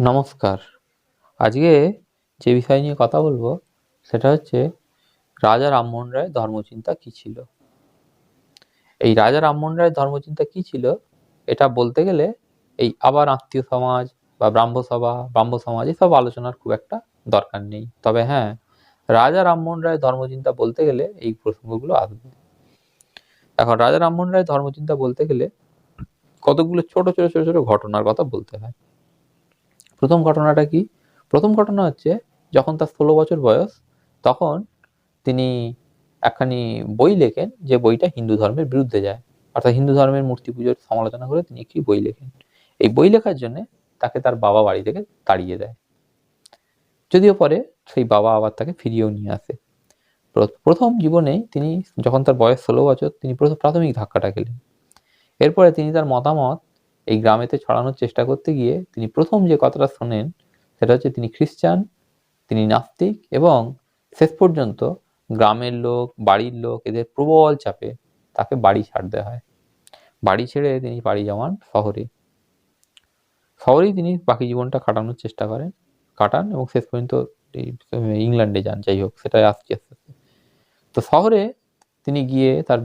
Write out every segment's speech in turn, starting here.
নমস্কার। আজকে যে বিষয় নিয়ে কথা বলবো সেটা হচ্ছে রাজা রামমোহন রায়ের ধর্মচিন্তা কী ছিল? এই রাজা রামমোহন রায়ের ধর্মচিন্তা কী ছিল এটা বলতে গেলে এই আবার আত্মীয় সমাজ বা ব্রাহ্মসভা, ব্রাহ্ম সমাজ এসব আলোচনার খুব একটা দরকার নেই। তবে হ্যাঁ, রাজা রামমোহন রায়ের ধর্মচিন্তা বলতে গেলে এই প্রসঙ্গগুলো আসবে। এখন রাজা রামমোহন রায়ের ধর্মচিন্তা বলতে গেলে কতগুলো ছোট ঘটনার কথা বলতে হয়। প্রথম ঘটনাটা কি? প্রথম ঘটনা হচ্ছে যখন তার ১৬ বছর বয়স তখন তিনি একখানি বই লেখেন যে বইটা হিন্দু ধর্মের বিরুদ্ধে যায়। অর্থাৎ হিন্দু ধর্মের মূর্তি পুজোর সমালোচনা করে তিনি একটি বই লেখেন। এই বই লেখার জন্যে তাকে তার বাবা বাড়ি থেকে তাড়িয়ে দেয়। যদিও পরে সেই বাবা আবার তাকে ফিরিয়েও নিয়ে আসে। প্রথম জীবনেই তিনি যখন তার বয়স ১৬ বছর তিনি প্রাথমিক ধাক্কাটা খেলেন। এরপরে তিনি তার মতামত এই গ্রামেতে ছড়ানোর চেষ্টা করতে গিয়ে তিনি প্রথম যে কথাটা শোনেন সেটা হচ্ছে তিনি খ্রিস্টান, তিনি নাস্তিক এবং শেষ পর্যন্ত গ্রামের লোক, বাড়ির লোক এদের প্রবল চাপে তাকে বাড়ি ছাড়তে হয়। বাড়ি ছেড়ে তিনি পাড়ি জমান শহরে। শহরেই তিনি বাকি জীবনটা কাটানোর চেষ্টা কাটান এবং শেষ পর্যন্ত ইংল্যান্ডে যান। যাই হোক, সেটাই আসছি আস্তে আস্তে। তো শহরে তিনি গিয়ে তার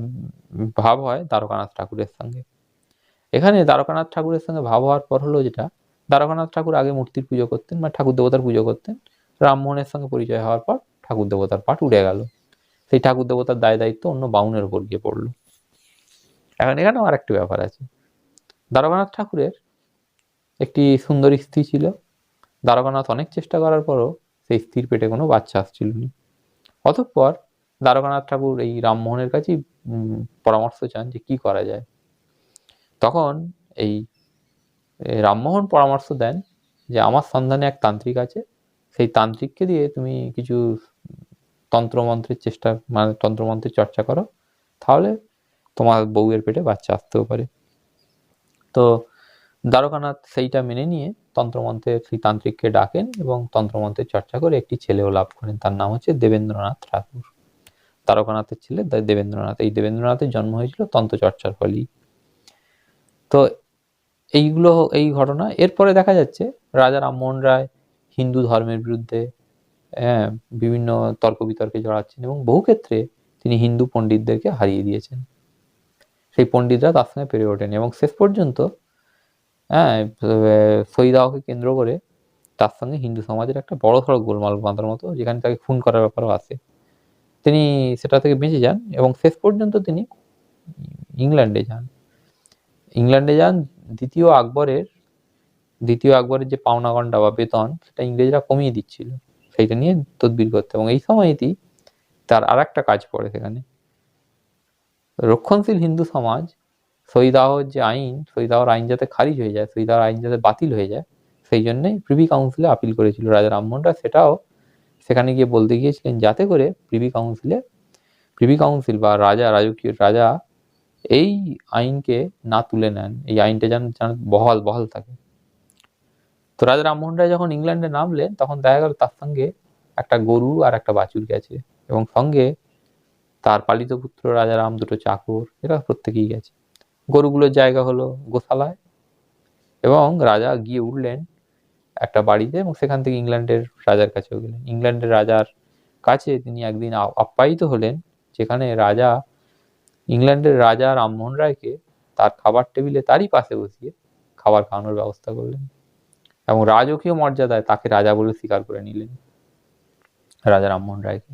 ভাব হয় দ্বারকানাথ ঠাকুরের সঙ্গে। এখানে দ্বারকানাথ ঠাকুরের সঙ্গে ভাব হওয়ার পর হলো যেটা, দ্বারকানাথ ঠাকুর আগে মূর্তির পুজো করতেন, মানে ঠাকুর দেবতার পুজো করতেন। রামমোহনের সঙ্গে পরিচয় হওয়ার পর ঠাকুর দেবতার পাঠ উড়ে গেল। সেই ঠাকুর দেবতার দায় দায়িত্ব অন্য বামুনের উপর গিয়ে পড়ল। এখন এখানেও আর একটি ব্যাপার আছে। দ্বারকানাথ ঠাকুরের একটি সুন্দরী স্ত্রী ছিল। দ্বারকানাথ অনেক চেষ্টা করার পরও সেই স্ত্রীর পেটে কোনো বাচ্চা আসছিল না। অতঃপর দ্বারকানাথ ঠাকুর এই রামমোহনের কাছেই পরামর্শ চান যে কি করা যায়। তখন এই রামমোহন পরামর্শ দেন যে আমার সন্ধানে এক তান্ত্রিক আছে, সেই তান্ত্রিককে দিয়ে তুমি কিছু তন্ত্রমন্ত্রের চর্চা করো, তাহলে তোমার বউয়ের পেটে বাচ্চা আসতেও পারে। তো দ্বারকানাথ সেইটা মেনে নিয়ে তন্ত্রমন্ত্রের সেই তান্ত্রিককে ডাকেন এবং তন্ত্রমন্ত্রের চর্চা করে একটি ছেলেও লাভ করেন। তার নাম হচ্ছে দেবেন্দ্রনাথ ঠাকুর। দ্বারকানাথের ছেলে দেবেন্দ্রনাথ। এই দেবেন্দ্রনাথের জন্ম হয়েছিল তন্ত্রচর্চার ফলেই। তো এইগুলো এই ঘটনা। এরপরে দেখা যাচ্ছে রাজা রামমোহন রায় হিন্দু ধর্মের বিরুদ্ধে বিভিন্ন তর্ক বিতর্কে জড়াচ্ছেন এবং বহু ক্ষেত্রে তিনি হিন্দু পণ্ডিতদেরকে হারিয়ে দিয়েছেন। সেই পণ্ডিতরা তার সঙ্গে পেরে ওঠেন এবং শেষ পর্যন্ত সতীদাহকে কেন্দ্র করে তার সঙ্গে হিন্দু সমাজের একটা বড়সড় গোলমাল বাঁধার মতো, যেখানে তাকে খুন করার ব্যাপারও আসে। তিনি সেটা থেকে বেঁচে যান এবং শেষ পর্যন্ত তিনি ইংল্যান্ডে যান। দ্বিতীয় আকবরের যে পাওনা-গন্ডা বা বেতন সেটা ইংরেজরা কমিয়ে দিচ্ছিল। সেইটা নিয়ে তদবির করতে, এবং এই সময়তেই তার আরেকটা কাজ পড়ে সেখানে। রক্ষণশীল হিন্দু সমাজ সতীদাহর আইন যাতে খারিজ হয়ে যায়, সতীদাহর আইন যাতে বাতিল হয়ে যায়, সেই জন্যই প্রিভি কাউন্সিলে আপিল করেছিল রাজা রামমোহন রায়। সেটাও সেখানে গিয়ে বলতে গিয়েছিলেন যাতে করে প্রিভি কাউন্সিল বা রাজকীয় রাজা এই আইনকে না তুলে নেন, এই আইনটা যেন বহাল থাকে। তো রাজা রামমোহন রায় যখন ইংল্যান্ডে নামলেন তখন দেখা গেল তার সঙ্গে একটা গরু আর একটা বাছুর গেছে এবং সঙ্গে তার পালিত পুত্র রাজারাম, দুটো চাকর, এরা প্রত্যেকেই গেছে। গরুগুলোর জায়গা হলো গোশালায় এবং রাজা গিয়ে উঠলেন একটা বাড়িতে এবং সেখান থেকে ইংল্যান্ডের রাজার কাছেও গেলেন। ইংল্যান্ডের রাজার কাছে তিনি একদিন আপ্যায়িত হলেন, যেখানে ইংল্যান্ডের রাজা রামমোহন রায়কে তার খাবার টেবিলে তারই পাশে বসিয়ে খাবার খাওয়ানোর ব্যবস্থা করলেন এবং রাজকীয় মর্যাদায় তাকে রাজা বলে স্বীকার করে নিলেন রাজা রামমোহন রায়কে।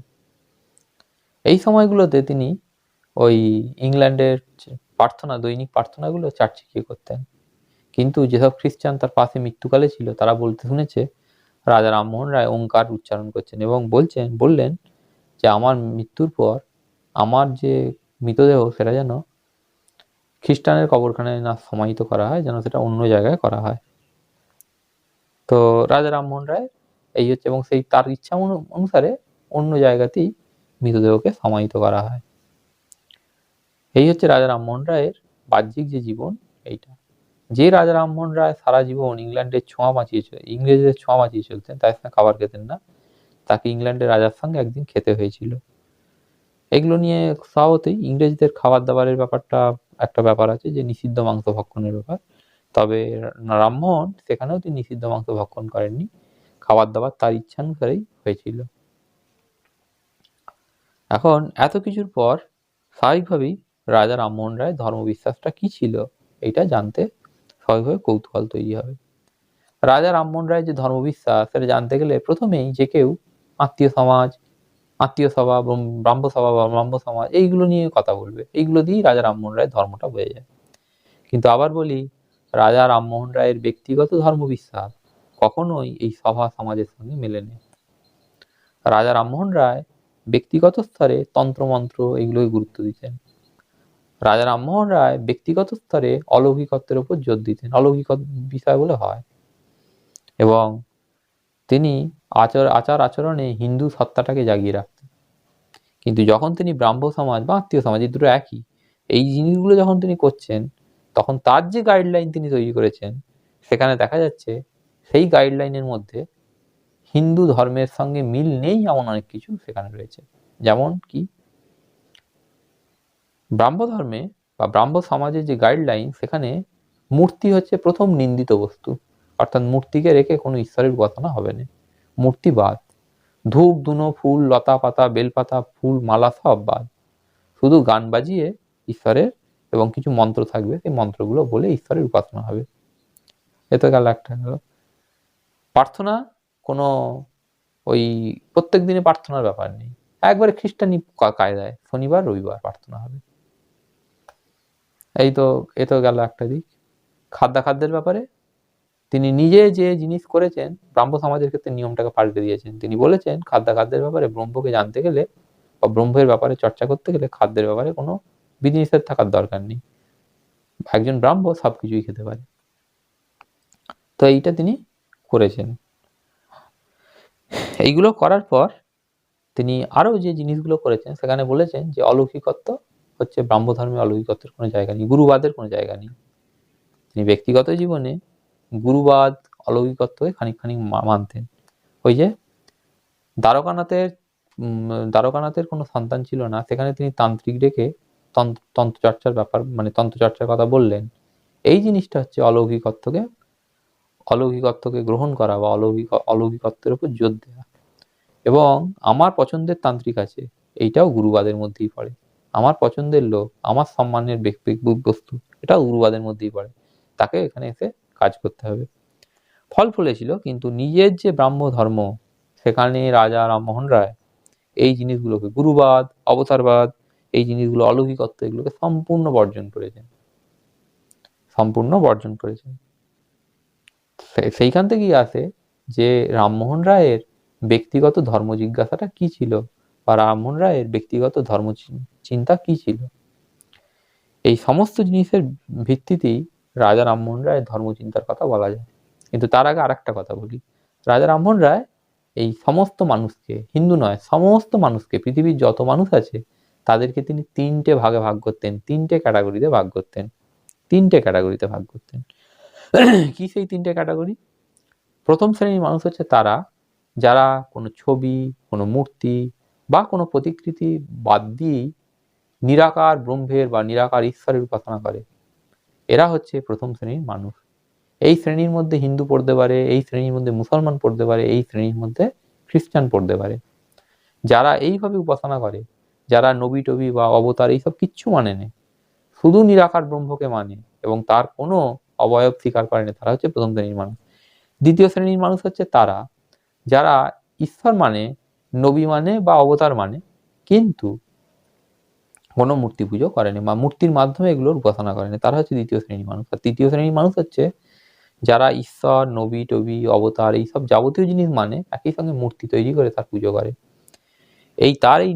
এই সময়গুলোতে তিনি ওই ইংল্যান্ডের দৈনিক প্রার্থনাগুলো চাটচিকিয়ে করতেন। কিন্তু যেসব খ্রিস্টান তার পাশে মৃত্যুকালে ছিল তারা বলতে শুনেছে রাজা রামমোহন রায় ওঙ্কার উচ্চারণ করছেন এবং বললেন যে আমার মৃত্যুর পর আমার যে মৃতদেহ সেটা যেন খ্রিস্টানের কবরখানায় না সমাহিত করা হয়, যেন সেটা অন্য জায়গায় করা হয়। তো রাজা রামমোহন রায় এই হচ্ছে, এবং সেই তার ইচ্ছা অনুসারে অন্য জায়গাতেই মৃতদেহকে সমাহিত করা হয়। এই হচ্ছে রাজা রামমোহন রায়ের বাহ্যিক যে জীবন এইটা। যে রাজা রামমোহন রায় সারা জীবন ইংরেজদের ছোঁয়া বাঁচিয়ে চলতেন, তার সঙ্গে খাবার খেতেন না, তাকে ইংল্যান্ডের রাজার সঙ্গে একদিন খেতে হয়েছিল। এগুলো নিয়ে স্বভাবতই ইংরেজদের খাবার দাবারের ব্যাপারটা একটা ব্যাপার আছে যে নিষিদ্ধ মাংস ভক্ষণের ব্যাপার। তবে রামমোহন সেখানেও তিনি নিষিদ্ধ মাংস ভক্ষণ করেননি, খাবার দাবার তার ইচ্ছানুসারেই হয়েছিল। এখন এত কিছুর পর স্বাভাবিকভাবেই রাজা রামমোহন রায় ধর্মবিশ্বাসটা কি ছিল এটা জানতে স্বাভাবিকভাবে কৌতূহল তৈরি হবে। রাজা রামমোহন রায় যে ধর্মবিশ্বাস সেটা জানতে গেলে প্রথমেই যে কেউ আত্মীয় সমাজ, আত্মীয় সভা, ব্রাহ্ম সভা বা ব্রাহ্ম সমাজ এইগুলো নিয়ে কথা বলবে, এইগুলো দিয়েই রাজা রামমোহন রায়ের ধর্মটা বোঝা যায়। কিন্তু আবার বলি, রাজা রামমোহন রায়ের ব্যক্তিগত ধর্মবিশ্বাস কখনোই এই সভা সমাজের সঙ্গে মেলেনি। রাজা রামমোহন রায় ব্যক্তিগত স্তরে তন্ত্রমন্ত্র এগুলোই গুরুত্ব দিতেন। রাজা রামমোহন রায় ব্যক্তিগত স্তরে অলৌকিকত্বের উপর জোর দিতেন, অলৌকিক বিষয় বলে হয়, এবং তিনি আচার আচরণে হিন্দু সত্তাটাকে জাগিয়ে রাখতেন। কিন্তু যখন তিনি ব্রাহ্ম সমাজ বা আত্মীয় সমাজ, এই দুটো একই, এই জিনিসগুলো যখন তিনি করছেন, তখন তার যে গাইডলাইন তিনি তৈরি করেছেন সেখানে দেখা যাচ্ছে সেই গাইডলাইনের মধ্যে হিন্দু ধর্মের সঙ্গে মিল নেই এমন অনেক কিছু সেখানে রয়েছে। যেমন কি, ব্রাহ্ম ধর্মে বা ব্রাহ্ম সমাজের যে গাইডলাইন, সেখানে মূর্তি হচ্ছে প্রথম নিন্দিত বস্তু, অর্থাৎ মূর্তিকে রেখে কোনো ঈশ্বরের উপাসনা হবে না, মূর্তি বাদ। ধূপ ধুনো, ফুল লতা পাতা, বেলপাতা, ফুল মালা সব বাদ, শুধু গান বাজিয়ে ঈশ্বরের এবং কিছু মন্ত্র থাকবে, সেই মন্ত্রগুলো বলে ঈশ্বরের উপাসনা হবে। এ তো গেল একটা। গেল প্রার্থনা, কোনো ওই প্রত্যেক দিনে প্রার্থনার ব্যাপার নেই, একবারে খ্রিস্টানি কায়দায় শনিবার রবিবার প্রার্থনা হবে। এ তো গেল একটা দিক। খাদ্যের ব্যাপারে তিনি নিজে যে জিনিস করেছেন, ব্রাহ্ম সমাজের ক্ষেত্রে নিয়মটাকে পাল্টে দিয়েছেন। তিনি বলেছেন খাদ্যের ব্যাপারে ব্রহ্মকে জানতে গেলে বা ব্রহ্মের ব্যাপারে চর্চা করতে গেলে খাদ্যের ব্যাপারে কোনো বিধিনিষেধ থাকার দরকার নেই, একজন ব্রাহ্ম সবকিছুই খেতে পারে। তো এইটা তিনি করেছেন। এইগুলো করার পর তিনি আরো যে জিনিসগুলো করেছেন সেখানে বলেছেন যে অলৌকিকত্ব হচ্ছে ব্রাহ্ম ধর্মে, অলৌকিকত্বের কোনো জায়গা নেই, গুরুবাদের কোনো জায়গা নেই। তিনি ব্যক্তিগত জীবনে গুরুবাদ, অলৌকিকত্বকে খানিক মানতেন। ওই যে দ্বারকানাথের কোনো সন্তান ছিল না, সেখানে তিনি তান্ত্রিক ডেকে তন্ত্রচর্চার ব্যাপার, মানে তন্ত্রচর্চার কথা বললেন। এই জিনিসটা হচ্ছে অলৌকিকত্বকে গ্রহণ করা বা অলৌকিকত্বের উপর জোর দেওয়া। এবং আমার পছন্দের তান্ত্রিক আছে, এইটাও গুরুবাদের মধ্যেই পড়ে। আমার পছন্দের লোক, আমার সম্মানের বস্তু, এটাও গুরুবাদের মধ্যেই পড়ে, তাকে এখানে এসে কাজ করতে হবে। ফল ফলেছিল, কিন্তু নিজের যে ব্রাহ্ম ধর্ম, সেখানে রাজা রামমোহন রায় এই জিনিসগুলোকে, গুরুবাদ, অবতারবাদ, এই জিনিসগুলো, অলৌকিকত্ব, এগুলোকে সম্পূর্ণ বর্জন করেছেন। সেইখান থেকেই আসে যে রামমোহন রায়ের ব্যক্তিগত ধর্ম জিজ্ঞাসাটা কি ছিল, বা রামমোহন রায়ের ব্যক্তিগত ধর্ম চিন্তা কি ছিল। এই সমস্ত জিনিসের ভিত্তিতেই রাজা রামমোহন রায়ের ধর্মচিন্তার কথা বলা যায়। কিন্তু তার আগে আর একটা কথা বলি, রাজা রামমোহন রায় এই সমস্ত মানুষকে, হিন্দু নয় সমস্ত মানুষকে, পৃথিবীর যত মানুষ আছে তাদেরকে তিনি তিনটে ভাগে ভাগ করতেন, তিনটে ক্যাটাগরিতে ভাগ করতেন। কি সেই তিনটে ক্যাটাগরি? প্রথম শ্রেণীর মানুষ হচ্ছে তারা যারা কোনো ছবি, কোনো মূর্তি বা কোনো প্রতিকৃতি বাদ দিয়েই নিরাকার ব্রহ্মের বা নিরাকার ঈশ্বরের উপাসনা করে, এরা হচ্ছে প্রথম শ্রেণীর মানুষ। এই শ্রেণীর মধ্যে হিন্দু পড়তে পারে, এই শ্রেণীর মধ্যে মুসলমান পড়তে পারে, এই শ্রেণীর মধ্যে খ্রিস্টান পড়তে পারে। যারা এইভাবে উপাসনা করে, যারা নবী টবি বা অবতার এইসব কিচ্ছু মানে না, শুধু নিরাকার ব্রহ্মকে মানে এবং তার কোনো অবয়ব স্বীকার করে না, তারা হচ্ছে প্রথম শ্রেণীর মানুষ। দ্বিতীয় শ্রেণীর মানুষ হচ্ছে তারা যারা ঈশ্বর মানে, নবী মানে বা অবতার মানে, কিন্তু কোনো মূর্তি পুজো করেনি বা মূর্তির মাধ্যমে এগুলোর উপাসনা করেনি, তারা হচ্ছে দ্বিতীয় শ্রেণীর মানুষ। আর তৃতীয় শ্রেণীর মানুষ হচ্ছে যারা ঈশ্বর, নবী টবি, অবতার এইসব যাবতীয় জিনিস মানে, একই সঙ্গে মূর্তি তৈরি করে তার পুজো করে। তার এই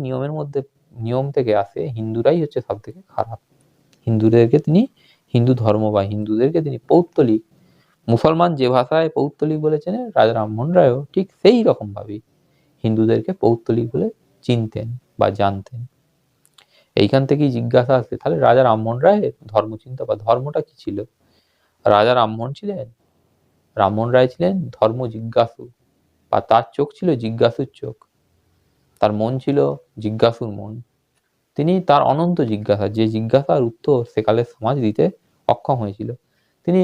নিয়ম থেকে আসে হিন্দুরাই হচ্ছে সব থেকে খারাপ। হিন্দু ধর্ম বা হিন্দুদেরকে তিনি পৌত্তলিক, মুসলমান যে ভাষায় পৌত্তলিক বলেছেন, রাজা রামমোহন রায়ও ঠিক সেই রকম ভাবেই হিন্দুদেরকে পৌত্তলিক বলে চিনতেন বা জানতেন। এইখান থেকেই জিজ্ঞাসা আসে, তাহলে রাজা রামমোহন রায়ের ধর্মচিন্তা বা ধর্মটা কি ছিল? রাজা রামমোহন রায় ছিলেন ধর্ম জিজ্ঞাসু, বা তার চোখ ছিল জিজ্ঞাসুর চোখ, তার মন ছিল জিজ্ঞাসুর মন। তিনি তার অনন্ত জিজ্ঞাসা, যে জিজ্ঞাসার উত্তর সেকালের সমাজ দিতে অক্ষম হয়েছিল, তিনি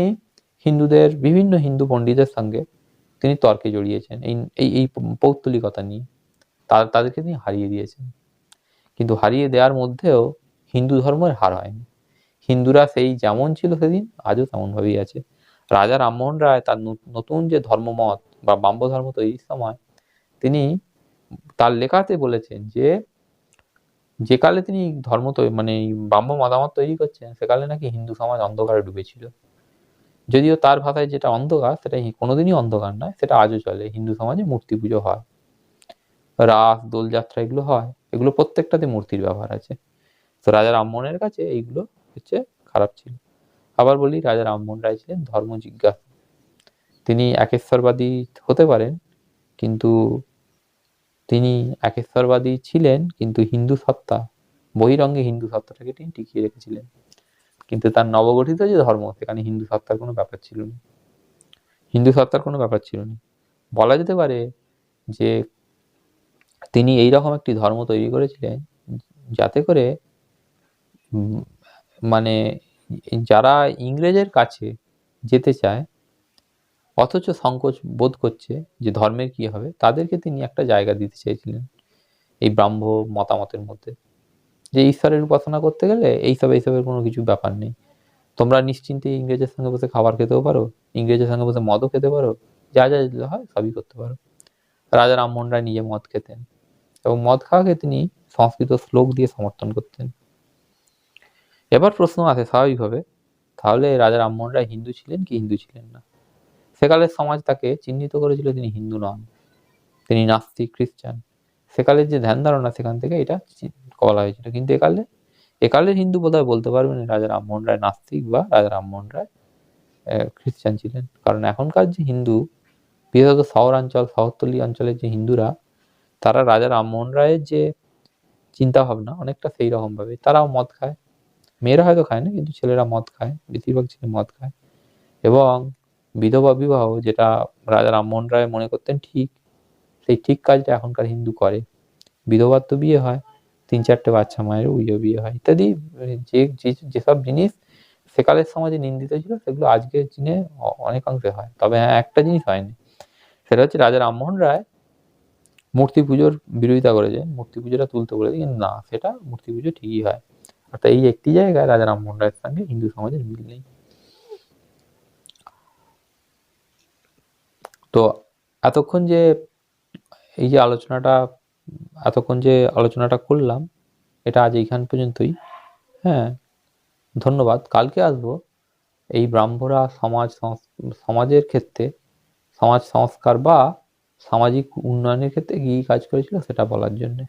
হিন্দুদের বিভিন্ন হিন্দু পণ্ডিতের সঙ্গে তিনি তর্কে জড়িয়েছেন এই এই এই পৌত্তলিকতা নিয়ে। তাদেরকে তিনি হারিয়ে দিয়েছেন। কিন্তু হারিয়ে দেওয়ার মধ্যেও হিন্দু ধর্মের হার হয়নি। হিন্দুরা সেই যেমন ছিল সেদিন, আজও তেমনভাবেই আছে। রাজা রামমোহন রায় তার নতুন যে ধর্মমত বা ব্রাহ্ম ধর্ম তৈরির সময় তিনি তার লেখাতে বলেছেন যে কালে তিনি ধর্ম মানে ব্রাহ্ম মতামত তৈরি করছেন, সেকালে নাকি হিন্দু সমাজ অন্ধকারে ডুবেছিল। যদিও তার ভাষায় যেটা অন্ধকার, সেটা কোনোদিনই অন্ধকার নয়, সেটা আজও চলে। হিন্দু সমাজে মূর্তি পুজো হয়, রাস দোলযাত্রা এগুলো হয়, এগুলো প্রত্যেকটাতে মূর্তির ব্যবহার আছে। তো রাজা রামমোহনের কাছে এইগুলো হচ্ছে খারাপ ছিল। আবার বলি, রাজা রামমোহন রায় ছিলেন ধর্ম জিজ্ঞাসু। তিনি একেশ্বরবাদী হতে পারেন, কিন্তু তিনি একেশ্বরবাদী ছিলেন, কিন্তু হিন্দু সত্তা, বহিরঙ্গে হিন্দু সত্তাটাকে তিনি টিকিয়ে রেখেছিলেন। কিন্তু তার নবগঠিত যে ধর্ম, সেখানে হিন্দু সত্তার কোনো ব্যাপার ছিল না। হিন্দু সত্তার কোনো ব্যাপার ছিল না। বলা যেতে পারে যে তিনি এইরকম একটি ধর্ম তৈরি করেছিলেন যাতে করে মানে যারা ইংরেজের কাছে যেতে চায় অথচ সংকোচ বোধ করছে যে ধর্মের কি হবে, তাদেরকে তিনি একটা জায়গা দিতে চেয়েছিলেন এই ব্রাহ্ম মতামতের মধ্যে, যে ঈশ্বরের উপাসনা করতে গেলে এইসবের কোনো কিছু ব্যাপার নেই। তোমরা নিশ্চিন্তে ইংরেজের সঙ্গে বসে খাবার খেতেও পারো, ইংরেজের সঙ্গে বসে মদও খেতে পারো, যা যা হয় সবই করতে পারো। রাজা রামমোহন রায় নিজে মদ খেতেন এবং মদ খাওয়াকে তিনি সংস্কৃত শ্লোক দিয়ে সমর্থন করতেন। এবার প্রশ্ন আসে স্বাভাবিকভাবে, তাহলে রাজা রামমোহন রায় হিন্দু ছিলেন কি হিন্দু ছিলেন না? সেকালের সমাজ তাকে চিহ্নিত করেছিল তিনি হিন্দু নন, তিনি নাস্তিক খ্রিস্টান। সেকালের যে ধ্যান ধারণা, সেখান থেকে এটা বলা হয়েছিল। কিন্তু একালের হিন্দু বোধহয় বলতে পারবেন রাজা রামমোহন রায় নাস্তিক বা রাজা রামমোহন রায় খ্রিস্টান ছিলেন। কারণ এখনকার যে হিন্দু, বিশেষত শহরতলি অঞ্চলের যে হিন্দুরা, তারা রাজা রামমোহন রায়ের যে চিন্তা ভাবনা অনেকটা সেই রকম ভাবে। তারাও মদ খায়, মেয়েরা হয়তো খায় না, কিন্তু ছেলেরা মদ খায়, বেশিরভাগ ছেলে মদ খায়। এবং বিধবা বিবাহ, যেটা রাজা রামমোহন রায় মনে করতেন ঠিক, সেই ঠিক কাজটা এখনকার হিন্দু করে। বিধবার তো বিয়ে হয়, 3-4টে বাচ্চা মায়েরও বিয়ে হয়, ইত্যাদি। যেসব জিনিস সেকালের সমাজে নিন্দিত ছিল, সেগুলো আজকের দিনে অনেকাংশে হয়। তবে হ্যাঁ, একটা জিনিস হয়নি, সেটা হচ্ছে রাজা রামমোহন রায় মূর্তি পুজোর বিরোধিতা করেছেন, মূর্তি পুজোটা তুলতে বলেছে, কিন্তু না, সেটা মূর্তি পুজো ঠিকই হয়। অর্থাৎ এই একটি জায়গায় রাজা রামমোহন রায়ের সঙ্গে হিন্দু সমাজের মিল নেই। তো এতক্ষণ যে আলোচনাটা করলাম, এটা আজ এইখান পর্যন্তই। হ্যাঁ, ধন্যবাদ। কালকে আসবো এই ব্রাহ্মরা সমাজের ক্ষেত্রে, সমাজ সংস্কার বা সামাজিক উন্নয়নের ক্ষেত্রে কি কাজ করেছিল সেটা বলার জন্য।